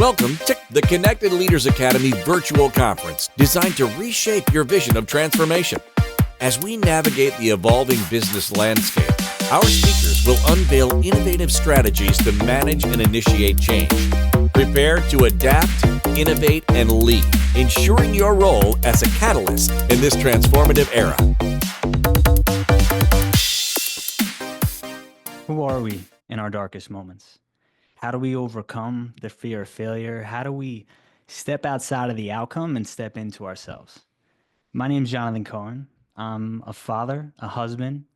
Welcome to the Connected Leaders Academy virtual conference designed to reshape your vision of transformation. As we navigate the evolving business landscape, our speakers will unveil innovative strategies to manage and initiate change. Prepare to adapt, innovate, and lead, ensuring your role as a catalyst in this transformative era. Who are we in our darkest moments? How do we overcome the fear of failure? How do we step outside of the outcome and step into ourselves? My name is Jonathan Cohen. I'm a father, a husband,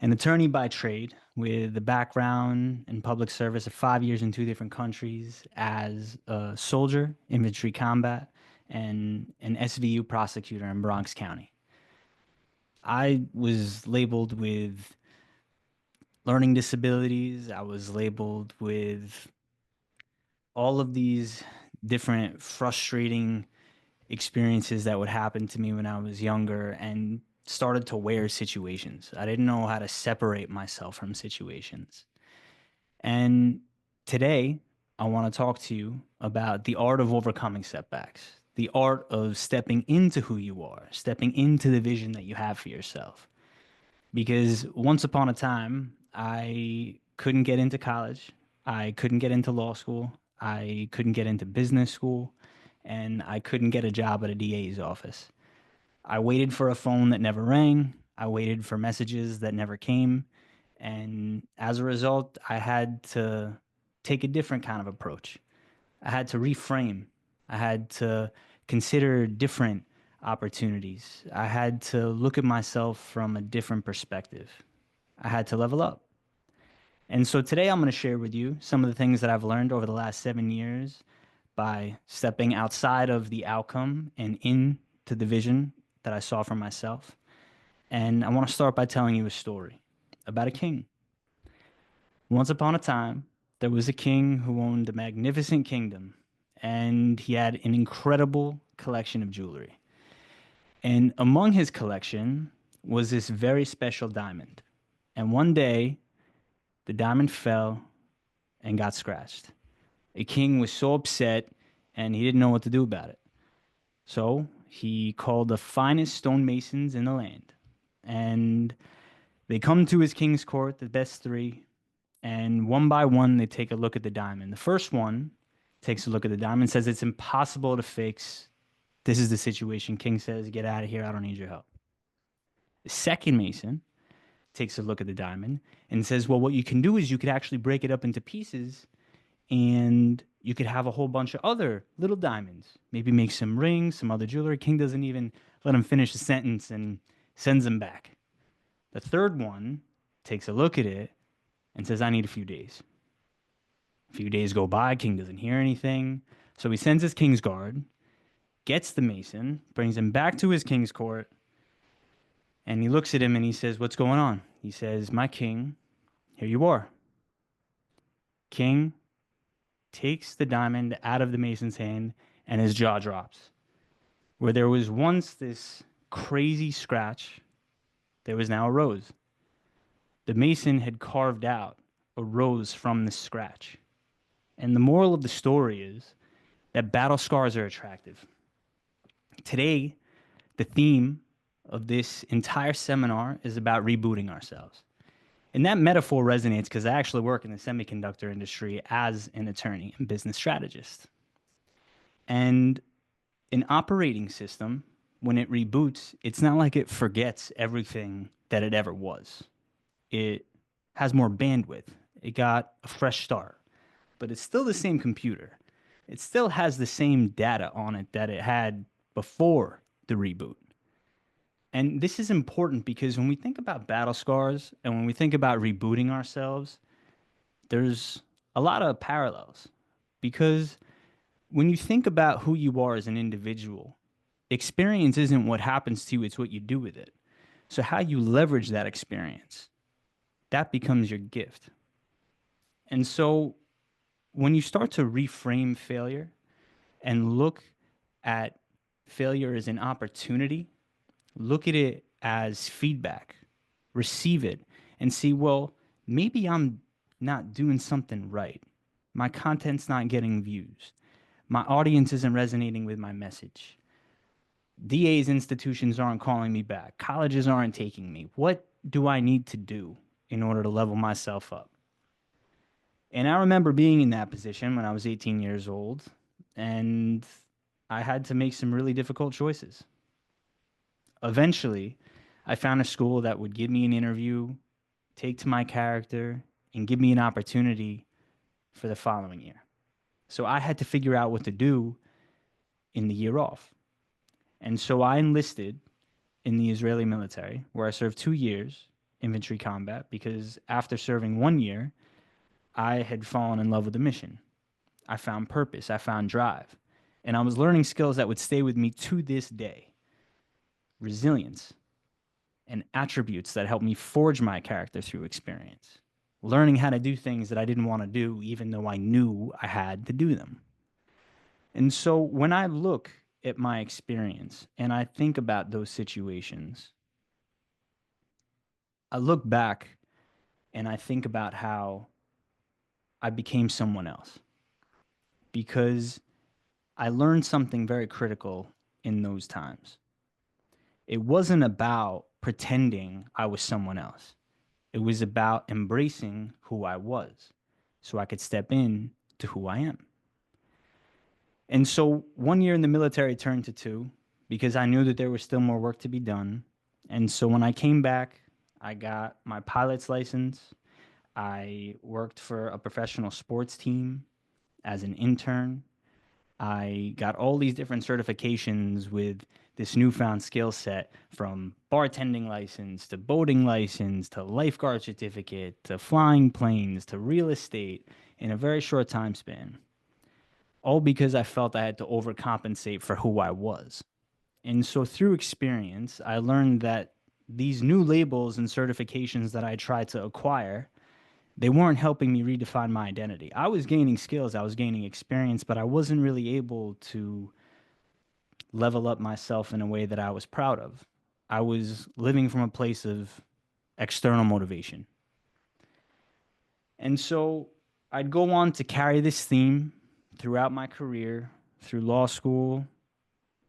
an attorney by trade with a background in public service of 5 years in 2 different countries as a soldier, infantry combat, and an SVU prosecutor in Bronx County. I was labeled with learning disabilities. I was labeled with all of these different frustrating experiences that would happen to me when I was younger, and started to wear situations. I didn't know how to separate myself from situations. And today, I want to talk to you about the art of overcoming setbacks, the art of stepping into who you are, stepping into the vision that you have for yourself. Because once upon a time, I couldn't get into college. I couldn't get into law school. I couldn't get into business school. And I couldn't get a job at a DA's office. I waited for a phone that never rang. I waited for messages that never came. And as a result, I had to take a different kind of approach. I had to reframe. I had to consider different opportunities. I had to look at myself from a different perspective. I had to level up. And so today I'm going to share with you some of the things that I've learned over the last 7 years by stepping outside of the outcome and into the vision that I saw for myself. And I want to start by telling you a story about a king. Once upon a time, there was a king who owned a magnificent kingdom, and he had an incredible collection of jewelry. And among his collection was this very special diamond. And one day, the diamond fell and got scratched. The king was so upset, and he didn't know what to do about it. So he called the finest stonemasons in the land. And they come to his king's court, the best 3, and one by one, they take a look at the diamond. The first one takes a look at the diamond, says it's impossible to fix. This is the situation. King says, get out of here. I don't need your help. The second mason takes a look at the diamond and says, well, what you can do is you could actually break it up into pieces, and you could have a whole bunch of other little diamonds. Maybe make some rings, some other jewelry. King doesn't even let him finish the sentence and sends him back. The third one takes a look at it and says, I need a few days. A few days go by. King doesn't hear anything. So he sends his king's guard, gets the mason, brings him back to his king's court, and he looks at him and he says, what's going on? He says, my king, here you are. King takes the diamond out of the mason's hand, and his jaw drops. Where there was once this crazy scratch, there was now a rose. The mason had carved out a rose from the scratch. And the moral of the story is that battle scars are attractive. Today, the theme of this entire seminar is about rebooting ourselves. And that metaphor resonates because I actually work in the semiconductor industry as an attorney and business strategist. And an operating system, when it reboots, it's not like it forgets everything that it ever was. It has more bandwidth. It got a fresh start. But it's still the same computer. It still has the same data on it that it had before the reboot. And this is important because when we think about battle scars and when we think about rebooting ourselves, there's a lot of parallels. Because when you think about who you are as an individual, experience isn't what happens to you, it's what you do with it. So how you leverage that experience, that becomes your gift. And so when you start to reframe failure and look at failure as an opportunity, look at it as feedback, receive it, and see, well, maybe I'm not doing something right. My content's not getting views. My audience isn't resonating with my message. DA's institutions aren't calling me back. Colleges aren't taking me. What do I need to do in order to level myself up? And I remember being in that position when I was 18 years old, and I had to make some really difficult choices. Eventually, I found a school that would give me an interview, take to my character, and give me an opportunity for the following year. So I had to figure out what to do in the year off. And so I enlisted in the Israeli military, where I served 2 years infantry combat, because after serving 1 year, I had fallen in love with the mission. I found purpose, I found drive, and I was learning skills that would stay with me to this day: resilience and attributes that helped me forge my character through experience, learning how to do things that I didn't want to do, even though I knew I had to do them. And so when I look at my experience and I think about those situations, I look back and I think about how I became someone else, because I learned something very critical in those times. It wasn't about pretending I was someone else. It was about embracing who I was so I could step in to who I am. And so 1 year in the military turned to two, because I knew that there was still more work to be done. And so when I came back, I got my pilot's license. I worked for a professional sports team as an intern. I got all these different certifications with this newfound skill set, from bartending license to boating license to lifeguard certificate to flying planes to real estate, in a very short time span. All because I felt I had to overcompensate for who I was. And so through experience, I learned that these new labels and certifications that I tried to acquire, they weren't helping me redefine my identity. I was gaining skills, I was gaining experience, but I wasn't really able to level up myself in a way that I was proud of. I was living from a place of external motivation. And so I'd go on to carry this theme throughout my career, through law school,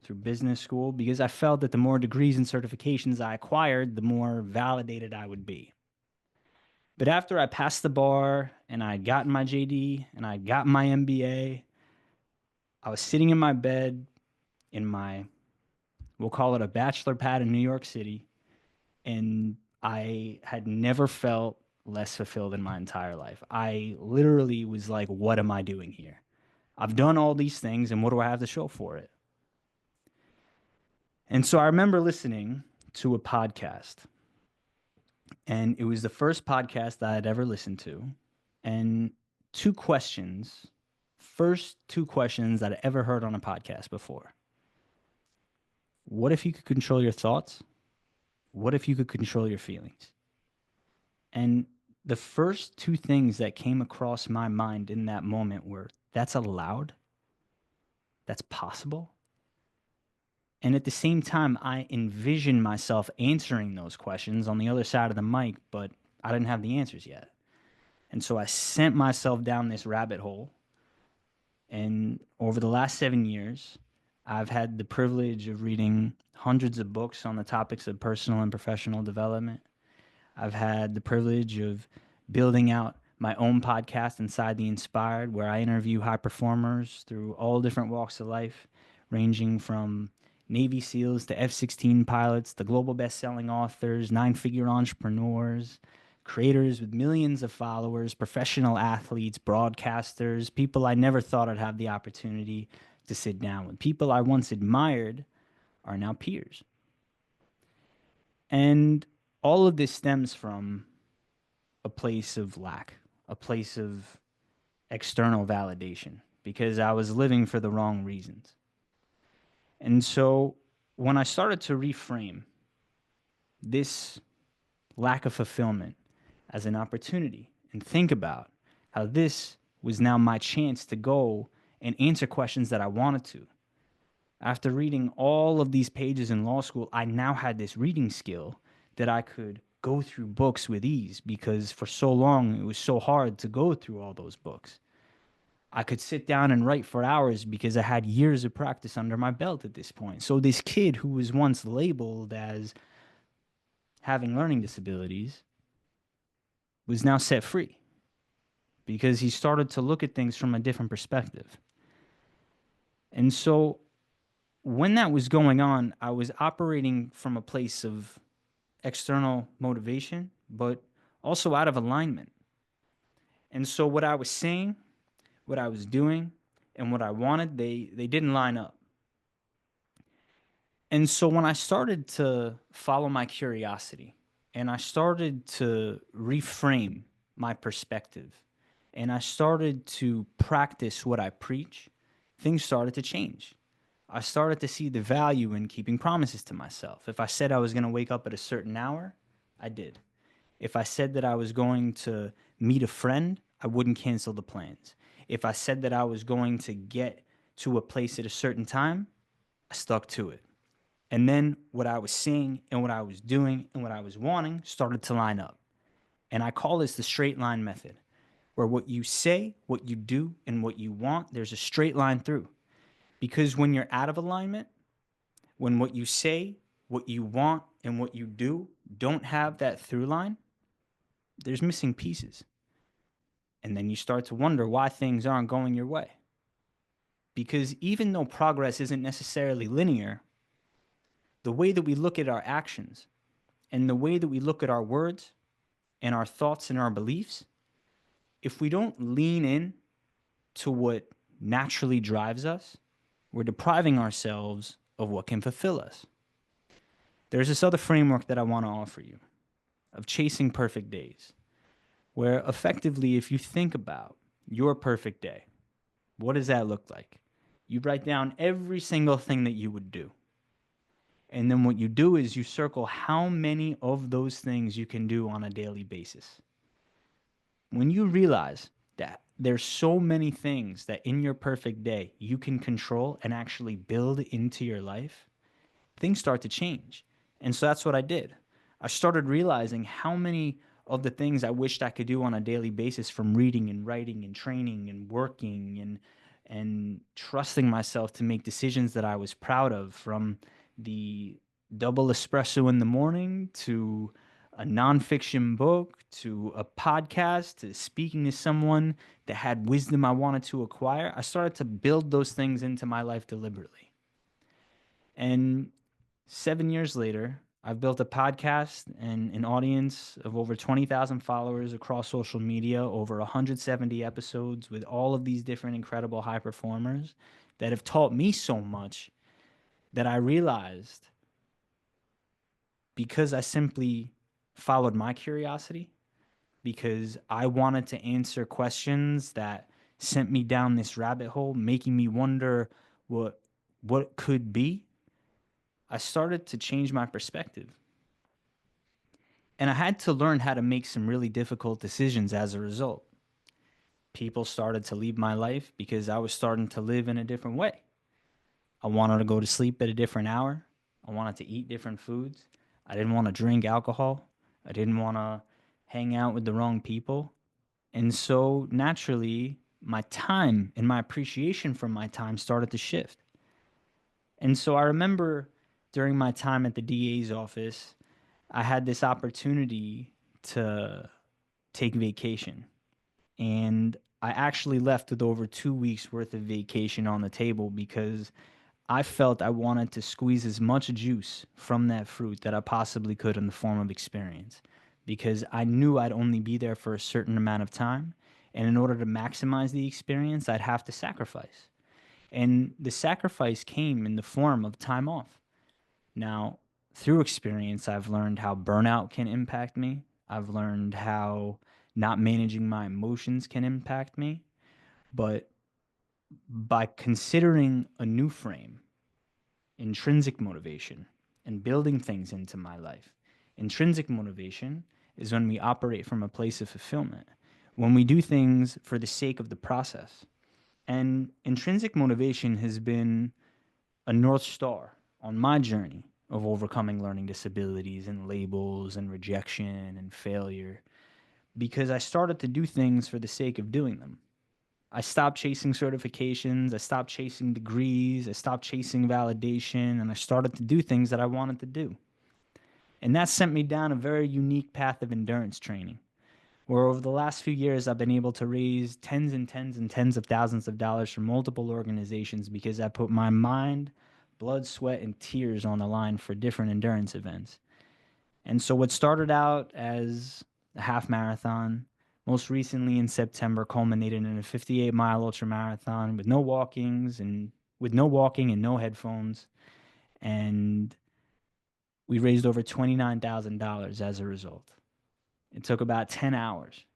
through business school, because I felt that the more degrees and certifications I acquired, the more validated I would be. But after I passed the bar and I'd gotten my JD and I'd gotten my MBA, I was sitting in my bed in my, we'll call it a bachelor pad in New York City, and I had never felt less fulfilled in my entire life. I literally was like, what am I doing here? I've done all these things, and what do I have to show for it? And so I remember listening to a podcast, and it was the first podcast that I had ever listened to. And two questions, first two questions that I ever heard on a podcast before. What if you could control your thoughts? What if you could control your feelings? And the first two things that came across my mind in that moment were, that's allowed, that's possible. And at the same time, I envisioned myself answering those questions on the other side of the mic, but I didn't have the answers yet. And so I sent myself down this rabbit hole. And over the last 7 years, I've had the privilege of reading hundreds of books on the topics of personal and professional development. I've had the privilege of building out my own podcast, Inside the Inspired, where I interview high performers through all different walks of life, ranging from Navy SEALs to F-16 pilots, to global best-selling authors, nine-figure entrepreneurs, creators with millions of followers, professional athletes, broadcasters, people I never thought I'd have the opportunity to sit down with. People I once admired are now peers. And all of this stems from a place of lack, a place of external validation, because I was living for the wrong reasons. And so when I started to reframe this lack of fulfillment as an opportunity and think about how this was now my chance to go and answer questions that I wanted to. After reading all of these pages in law school, I now had this reading skill that I could go through books with ease, because for so long it was so hard to go through all those books. I could sit down and write for hours because I had years of practice under my belt at this point. So this kid who was once labeled as having learning disabilities was now set free because he started to look at things from a different perspective. And so when that was going on, I was operating from a place of external motivation, but also out of alignment. And so what I was saying, what I was doing, and what I wanted, they didn't line up. And so when I started to follow my curiosity and I started to reframe my perspective and I started to practice what I preach, things started to change. I started to see the value in keeping promises to myself. If I said I was going to wake up at a certain hour, I did. If I said that I was going to meet a friend, I wouldn't cancel the plans. If I said that I was going to get to a place at a certain time, I stuck to it. And then what I was seeing and what I was doing and what I was wanting started to line up. And I call this the straight line method, where what you say, what you do, and what you want, there's a straight line through. Because when you're out of alignment, when what you say, what you want, and what you do don't have that through line, there's missing pieces. And then you start to wonder why things aren't going your way. Because even though progress isn't necessarily linear, the way that we look at our actions and the way that we look at our words and our thoughts and our beliefs, if we don't lean in to what naturally drives us, we're depriving ourselves of what can fulfill us. There's this other framework that I want to offer you of chasing perfect days, where effectively, if you think about your perfect day, what does that look like? You write down every single thing that you would do. And then what you do is you circle how many of those things you can do on a daily basis. When you realize that there's so many things that in your perfect day you can control and actually build into your life, things start to change. And so that's what I did. I started realizing how many of the things I wished I could do on a daily basis, from reading and writing and training and working and trusting myself to make decisions that I was proud of, from the double espresso in the morning to a nonfiction book to a podcast to speaking to someone that had wisdom I wanted to acquire. I started to build those things into my life deliberately. And 7 years later, I've built a podcast and an audience of over 20,000 followers across social media, over 170 episodes with all of these different incredible high performers that have taught me so much that I realized, because I simply followed my curiosity, because I wanted to answer questions that sent me down this rabbit hole, making me wonder what could be, I started to change my perspective. And I had to learn how to make some really difficult decisions as a result. People started to leave my life because I was starting to live in a different way. I wanted to go to sleep at a different hour. I wanted to eat different foods. I didn't want to drink alcohol. I didn't want to hang out with the wrong people. And so naturally, my time and my appreciation for my time started to shift. And so I remember during my time at the DA's office, I had this opportunity to take vacation. And I actually left with over 2 weeks worth of vacation on the table because I felt I wanted to squeeze as much juice from that fruit that I possibly could in the form of experience, because I knew I'd only be there for a certain amount of time. And in order to maximize the experience, I'd have to sacrifice. And the sacrifice came in the form of time off. Now, through experience, I've learned how burnout can impact me. I've learned how not managing my emotions can impact me. But by considering a new frame, intrinsic motivation, and building things into my life, intrinsic motivation is when we operate from a place of fulfillment, when we do things for the sake of the process. And intrinsic motivation has been a North Star on my journey of overcoming learning disabilities and labels and rejection and failure, because I started to do things for the sake of doing them. I stopped chasing certifications, I stopped chasing degrees, I stopped chasing validation, and I started to do things that I wanted to do. And that sent me down a very unique path of endurance training, where over the last few years, I've been able to raise tens and tens and tens of thousands of dollars from multiple organizations because I put my mind, blood, sweat, and tears on the line for different endurance events. And so, what started out as a half marathon, most recently in September, culminated in a 58-mile ultra marathon with no walking and no headphones. And we raised over $29,000 as a result. It took about 10 hours.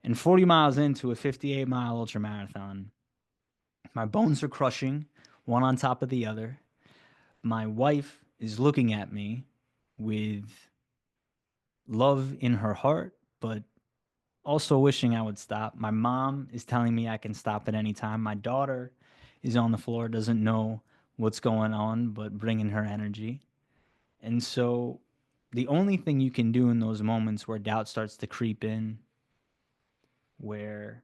And 40 miles into a 58-mile ultra marathon, my bones are crushing, one on top of the other. My wife is looking at me with love in her heart, but also wishing I would stop. My mom is telling me I can stop at any time. My daughter is on the floor, doesn't know what's going on, but bringing her energy. And so the only thing you can do in those moments where doubt starts to creep in, where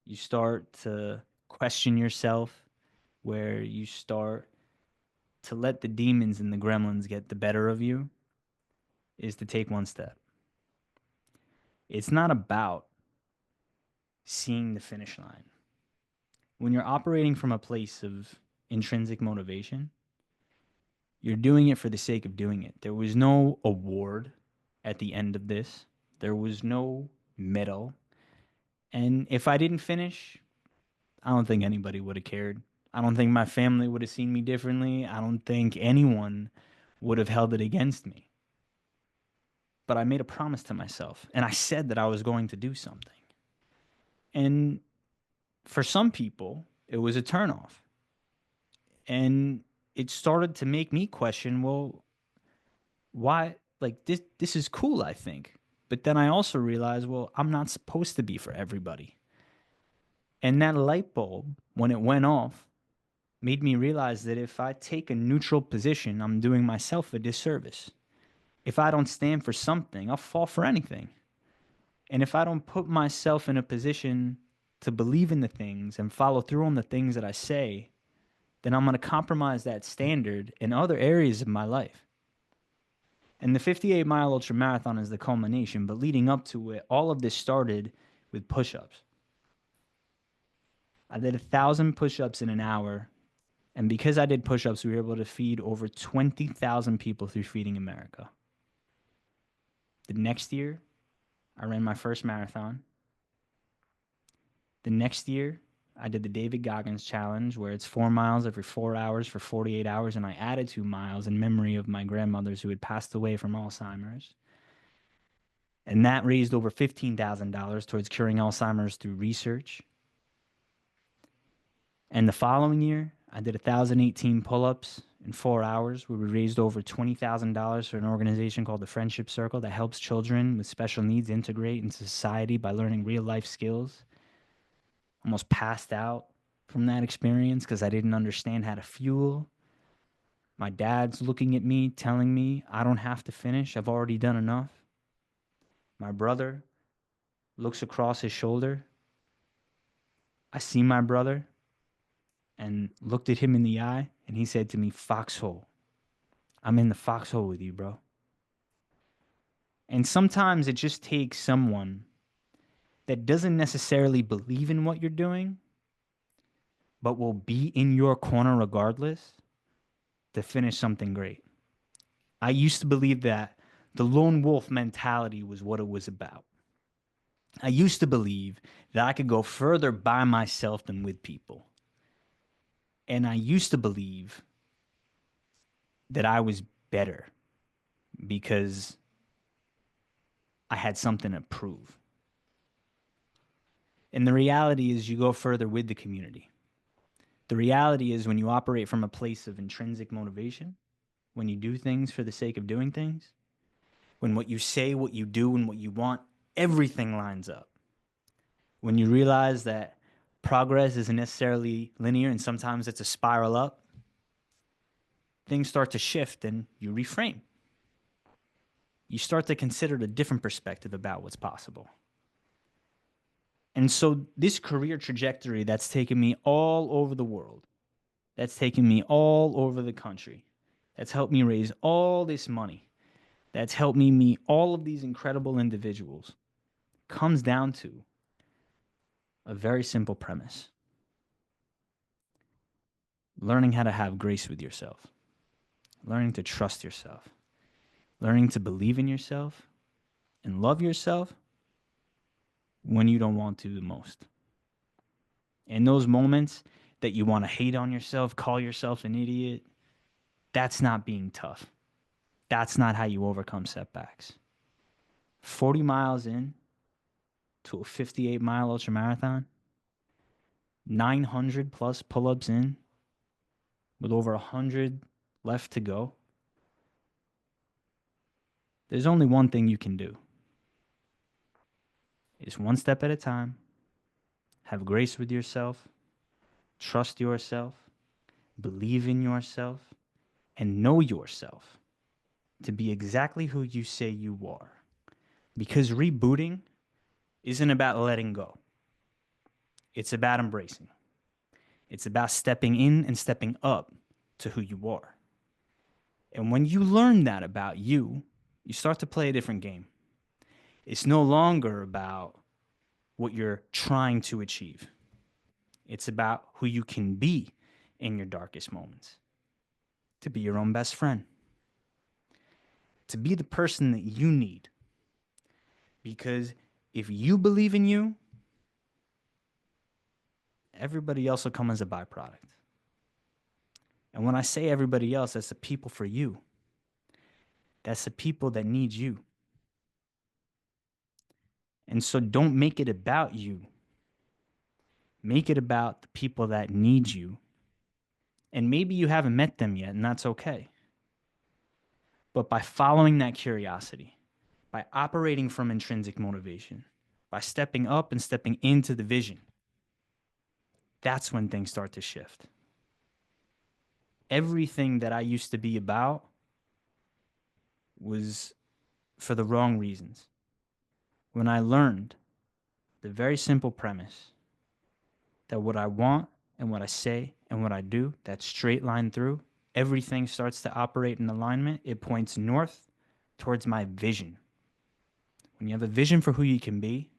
you start to question yourself, where you start to let the demons and the gremlins get the better of you, is to take one step. It's not about seeing the finish line. When you're operating from a place of intrinsic motivation, you're doing it for the sake of doing it. There was no award at the end of this, there was no medal. And if I didn't finish, I don't think anybody would have cared. I don't think my family would have seen me differently. I don't think anyone would have held it against me. But I made a promise to myself and I said that I was going to do something. And for some people, it was a turnoff. And it started to make me question, well, why? Like this is cool, I think. But then I also realized, well, I'm not supposed to be for everybody. And that light bulb, when it went off, made me realize that if I take a neutral position, I'm doing myself a disservice. If I don't stand for something, I'll fall for anything. And if I don't put myself in a position to believe in the things and follow through on the things that I say, then I'm going to compromise that standard in other areas of my life. And the 58-mile ultra marathon is the culmination, but leading up to it, all of this started with push-ups. I did 1,000 push-ups in an hour, and because I did push-ups, we were able to feed over 20,000 people through Feeding America. The next year, I ran my first marathon. The next year, I did the David Goggins challenge, where it's 4 miles every 4 hours for 48 hours, and I added 2 miles in memory of my grandmothers who had passed away from Alzheimer's. And that raised over $15,000 towards curing Alzheimer's through research. And the following year, I did 1,018 pull-ups in 4 hours, where we raised over $20,000 for an organization called the Friendship Circle that helps children with special needs integrate into society by learning real-life skills. Almost passed out from that experience because I didn't understand how to fuel. My dad's looking at me, telling me I don't have to finish. I've already done enough. My brother looks across his shoulder. I see my brother and looked at him in the eye, and he said to me, "Foxhole. I'm in the foxhole with you, bro." And sometimes it just takes someone that doesn't necessarily believe in what you're doing, but will be in your corner regardless, to finish something great. I used to believe that the lone wolf mentality was what it was about. I used to believe that I could go further by myself than with people. And I used to believe that I was better because I had something to prove. And the reality is, you go further with the community. The reality is, when you operate from a place of intrinsic motivation, when you do things for the sake of doing things, when what you say, what you do, and what you want, everything lines up. When you realize that progress isn't necessarily linear and sometimes it's a spiral up, things start to shift and you reframe. You start to consider a different perspective about what's possible. And so this career trajectory that's taken me all over the world, that's taken me all over the country, that's helped me raise all this money, that's helped me meet all of these incredible individuals, comes down to a very simple premise: learning how to have grace with yourself, learning to trust yourself, learning to believe in yourself and love yourself when you don't want to the most. In those moments that you want to hate on yourself, call yourself an idiot, that's not being tough. That's not how you overcome setbacks. 40 miles in to a 58-mile ultramarathon, 900 plus pull-ups in, with over 100 left to go. There's only one thing you can do. It's one step at a time. Have grace with yourself. Trust yourself. Believe in yourself. And know yourself to be exactly who you say you are. Because rebooting isn't about letting go. It's about embracing. It's about stepping in and stepping up to who you are. And when you learn that about you, you start to play a different game. It's no longer about what you're trying to achieve. It's about who you can be in your darkest moments. To be your own best friend. To be the person that you need. Because if you believe in you, everybody else will come as a byproduct. And when I say everybody else, that's the people for you. That's the people that need you. And so don't make it about you. Make it about the people that need you. And maybe you haven't met them yet, and that's okay. But by following that curiosity, by operating from intrinsic motivation, by stepping up and stepping into the vision, that's when things start to shift. Everything that I used to be about was for the wrong reasons. When I learned the very simple premise that what I want and what I say and what I do, that straight line through, everything starts to operate in alignment. It points north towards my vision. When you have a vision for who you can be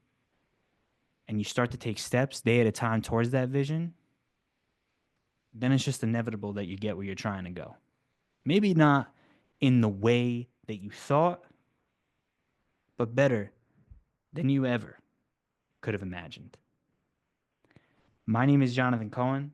and you start to take steps day at a time towards that vision, then it's just inevitable that you get where you're trying to go. Maybe not in the way that you thought, but better than you ever could have imagined. My name is Jonathan Cohen.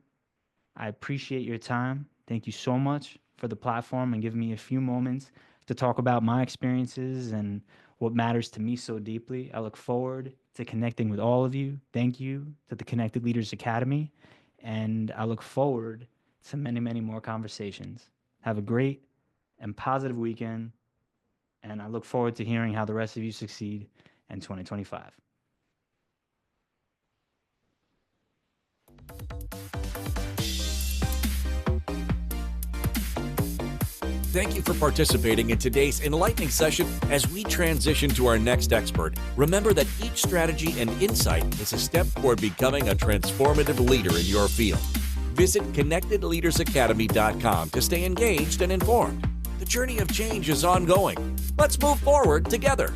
I appreciate your time. Thank you so much for the platform and giving me a few moments to talk about my experiences and what matters to me so deeply. I look forward to connecting with all of you. Thank you to the Connected Leaders Academy. And I look forward to many, many more conversations. Have a great and positive weekend. And I look forward to hearing how the rest of you succeed in 2025. Thank you for participating in today's enlightening session. As we transition to our next expert, remember that each strategy and insight is a step toward becoming a transformative leader in your field. Visit connectedleadersacademy.com to stay engaged and informed. The journey of change is ongoing. Let's move forward together.